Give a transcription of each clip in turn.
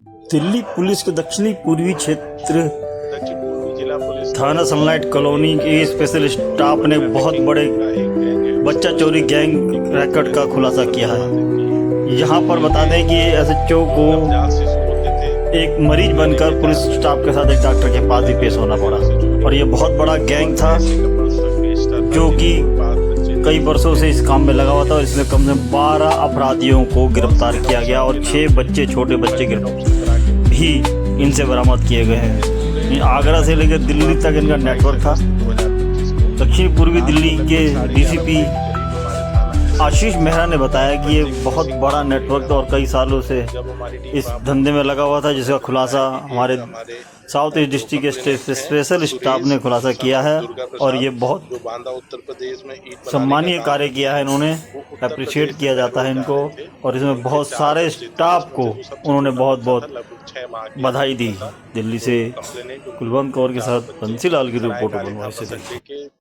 Delhi police के दक्षिणी पूर्वी क्षेत्र दक्षिण पूर्वी जिला पुलिस थाना सनलाइट कॉलोनी के स्पेशल स्टाफ ने बहुत बड़े बच्चा चोरी गैंग रैकेट का खुलासा किया है। यहाँ पर बता दें कि एसएचओ को एक मरीज बनकर पुलिस स्टाफ के साथ एक डॉक्टर के पास भी पेश होना पड़ा और ये बहुत बड़ा गैंग था जो कि कई वर्षों से इस काम में लगा हुआ था और इसमें कम से कम 12 अपराधियों को गिरफ्तार किया गया और 6 बच्चे छोटे बच्चे भी इनसे बरामद किए गए हैं। आगरा से लेकर दिल्ली तक इनका नेटवर्क था। दक्षिण पूर्वी दिल्ली के डीसीपी आशीष मेहरा ने बताया कि ये बहुत बड़ा नेटवर्क था और कई सालों से इस धंधे में लगा हुआ था, जिसका खुलासा हमारे साउथ ईस्ट डिस्ट्रिक्ट के स्पेशल स्टाफ ने खुलासा किया है और ये बहुत सम्मानीय कार्य किया है। इन्होंने अप्रिशिएट किया जाता है इनको और इसमें बहुत सारे स्टाफ को उन्होंने बहुत बहुत बधाई दी। दिल्ली से कुलवंत कौर के साथ बंसीलाल की रिपोर्ट बनवाई से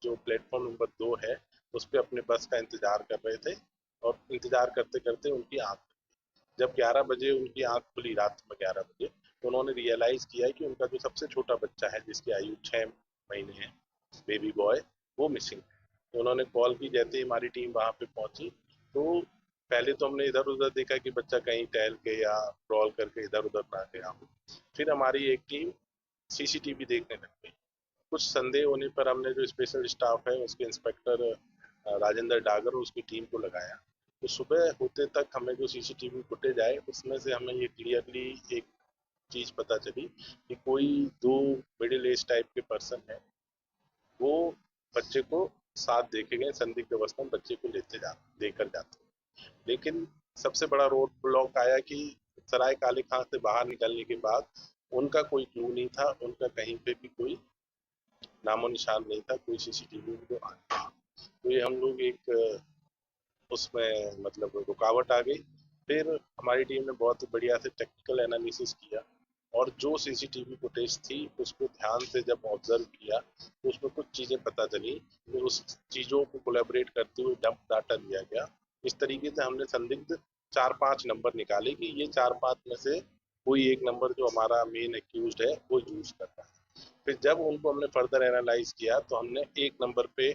जो प्लेटफॉर्म नंबर 2 है उस पे अपने बस का इंतजार कर रहे थे और इंतजार करते करते उनकी आंख, जब 11 बजे उनकी आंख खुली रात में 11 बजे, तो उन्होंने रियलाइज किया कि उनका जो सबसे छोटा बच्चा है जिसकी आयु 6 महीने है, बेबी बॉय, वो मिसिंग है। तो उन्होंने कॉल की, जैसे ही हमारी टीम वहां पे पहुंची तो पहले तो हमने इधर उधर देखा कि बच्चा कहीं टहल के या क्रॉल करके इधर उधर ना गया हो। फिर हमारी एक टीम सीसीटीवी देखने लग गई। कुछ संदेह होने पर हमने जो स्पेशल स्टाफ है उसके इंस्पेक्टर राजेंद्र डागर और उसकी टीम को लगाया। तो सुबह होते तक हमें जो सीसीटीवी फुटेज आए उसमें से हमें ये क्लियरली एक चीज पता चली कि कोई 2 मिडिल एज टाइप के पर्सन है, वो बच्चे को साथ देखे गए, संदिग्ध अवस्था में बच्चे को लेकर जाते। लेकिन सबसे बड़ा रोड ब्लॉक आया कि सराय काले खां से बाहर निकलने के बाद उनका कोई क्लू नहीं था, उनका कहीं पे भी कोई नामो निशान नहीं था, कोई सीसीटीवी उनको आ था। तो ये हम लोग एक उसमें मतलब रुकावट आ गई। फिर हमारी टीम ने बहुत बढ़िया से टेक्निकल एनालिसिस किया और जो सीसीटीवी फुटेज थी उसको ध्यान से जब ऑब्जर्व किया तो उसमें कुछ चीज़ें पता चली। तो उस चीज़ों को कोलैबोरेट करते हुए डंप डाटा दिया गया। इस तरीके से हमने संदिग्ध 4-5 नंबर निकाले कि ये 4-5 में से कोई एक नंबर जो हमारा मेन एक्यूज्ड है वो यूज कर रहा है। फिर जब उनको हमने फर्दर एनालाइज किया तो हमने एक नंबर पे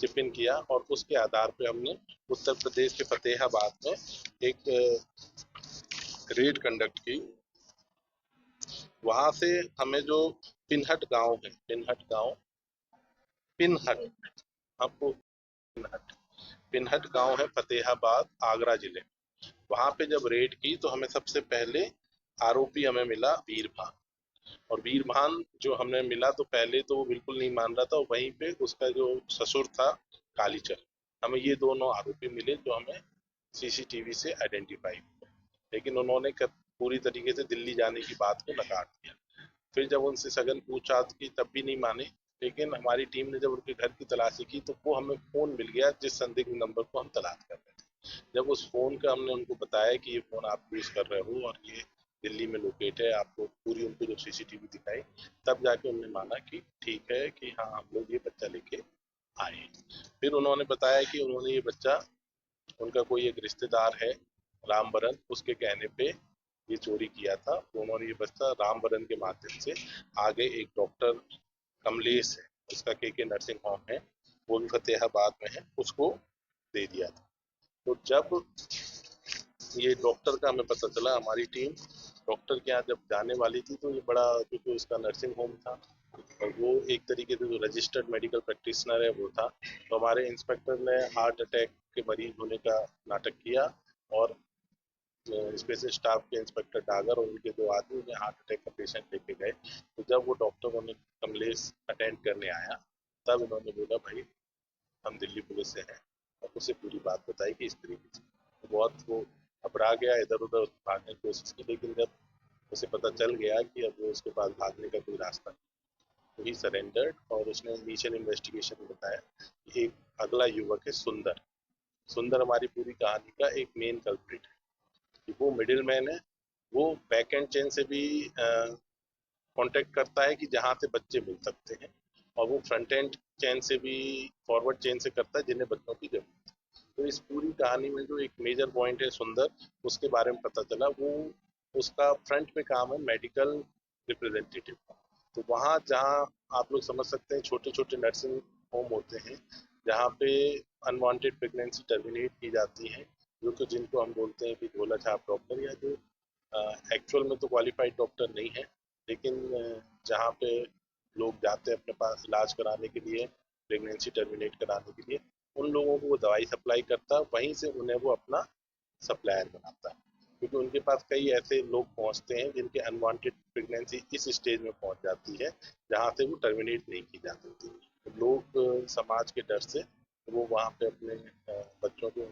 चिप इन किया और उसके आधार पे हमने उत्तर प्रदेश के फतेहाबाद में एक रेड कंडक्ट की। वहां से हमें जो पिनहट गांव है, पिनहट आपको पिनहट पिनहट गांव है फतेहाबाद आगरा जिले, वहां पे जब रेड की तो हमें सबसे पहले आरोपी हमें मिला वीरभान। और वीरभान जो हमें मिला तो पहले तो वो बिल्कुल नहीं मान रहा था, वहीं पे उसका जो ससुर था कालीचरण, हमें ये दोनों आरोपी मिले जो हमें सीसीटीवी से आइडेंटिफाई हुए। लेकिन उन्होंने पूरी तरीके से दिल्ली जाने की बात को नकार दिया। फिर जब उनसे सघन पूछताछ की तब भी नहीं माने। लेकिन हमारी टीम ने जब उनके घर की तलाशी की तो वो हमें फोन मिल गया जिस संदिग्ध नंबर को हम तलाश कर रहे थे। जब उस फोन का हमने उनको बताया कि ये फोन आप यूज कर रहे हो और ये दिल्ली में लोकेट है, आपको पूरी उनको जब सीसीटीवी दिखाई तब जाके उन्होंने माना कि ठीक है कि हाँ हम लोग ये बच्चा लेके आए। फिर उन्होंने बताया कि उन्होंने ये बच्चा, उनका कोई एक रिश्तेदार है रामबरन, उसके कहने पे ये चोरी किया था। तो उन्होंने ये बच्चा रामबरन के माध्यम से आगे एक डॉक्टर कमलेश है, उसका के नर्सिंग होम है, वो भी फतेहाबाद में है, उसको दे दिया था। तो जब ये डॉक्टर का हमें पता चला, हमारी टीम डॉक्टर के यहाँ जब जाने वाली थी तो ये बड़ा, क्योंकि उसका नर्सिंग होम था और वो एक तरीके से जो रजिस्टर्ड मेडिकल प्रैक्टिशनर है वो था, तो हमारे इंस्पेक्टर ने हार्ट अटैक के मरीज होने का नाटक किया और स्पेशल स्टाफ के इंस्पेक्टर डागर और उनके 2 आदमी उन्हें हार्ट अटैक का पेशेंट लेके गए। तो जब वो डॉक्टर उन्हें कमलेश अटेंड करने आया तब उन्होंने बोला भाई हम दिल्ली पुलिस से हैं, और उसे पूरी बात बताई कि इस तरीके से। तो बहुत वो घबरा गया, इधर उधर भागने की कोशिश की, लेकिन जब उसे पता चल गया कि अब वो उसके पास भागने का कोई रास्ता नहीं, तो ही सरेंडर्ड। और उसने इनिशियल इन्वेस्टिगेशन में बताया कि एक अगला युवक है सुंदर। सुंदर हमारी पूरी कहानी का एक मेन कल्प्रिट है कि वो मिडिल मैन है। वो बैक एंड चेन से भी कांटेक्ट करता है कि जहाँ से बच्चे मिल सकते हैं, और वो फ्रंट एंड चेन से भी, फॉरवर्ड चेन से करता है जिन्हें बच्चों की जरूरत है। तो इस पूरी कहानी में जो एक मेजर पॉइंट है सुंदर, उसके बारे में पता चला। वो उसका फ्रंट में काम है मेडिकल रिप्रेजेंटेटिव का। तो वहाँ जहाँ आप लोग समझ सकते हैं छोटे छोटे नर्सिंग होम होते हैं जहाँ पे अनवांटेड प्रेगनेंसी टर्मिनेट की जाती है, जो कि जिनको हम बोलते हैं कि झोला छाप डॉक्टर, या जो एक्चुअल में तो क्वालिफाइड डॉक्टर नहीं है, लेकिन जहाँ पे लोग जाते हैं अपने पास इलाज कराने के लिए, प्रेगनेंसी टर्मिनेट कराने के लिए, उन लोगों को वो दवाई सप्लाई करता है, वहीं से उन्हें वो अपना सप्लायर बनाता है। क्योंकि उनके पास कई ऐसे लोग पहुंचते हैं जिनके अनवांटेड प्रेगनेंसी इस स्टेज में पहुंच जाती है जहां से वो टर्मिनेट नहीं की जा सकती। तो लोग समाज के डर से वो वहां पे अपने बच्चों को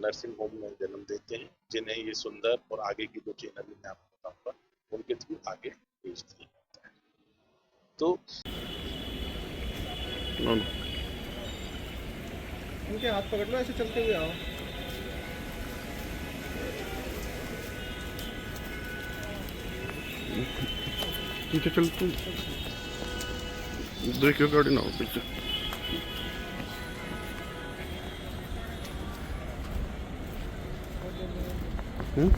नर्सिंग होम में जन्म देते हैं, जिन्हें ये सुंदर और आगे की जो चैनल मैं आपको बताऊंगा उनके थ्रू आगे भेजती है। तो उनके हाथ पकड़ लो, ऐसे चलते हुए आओ। पीछे चल तू, देखियो गाड़ी ना हो पीछे। हम्म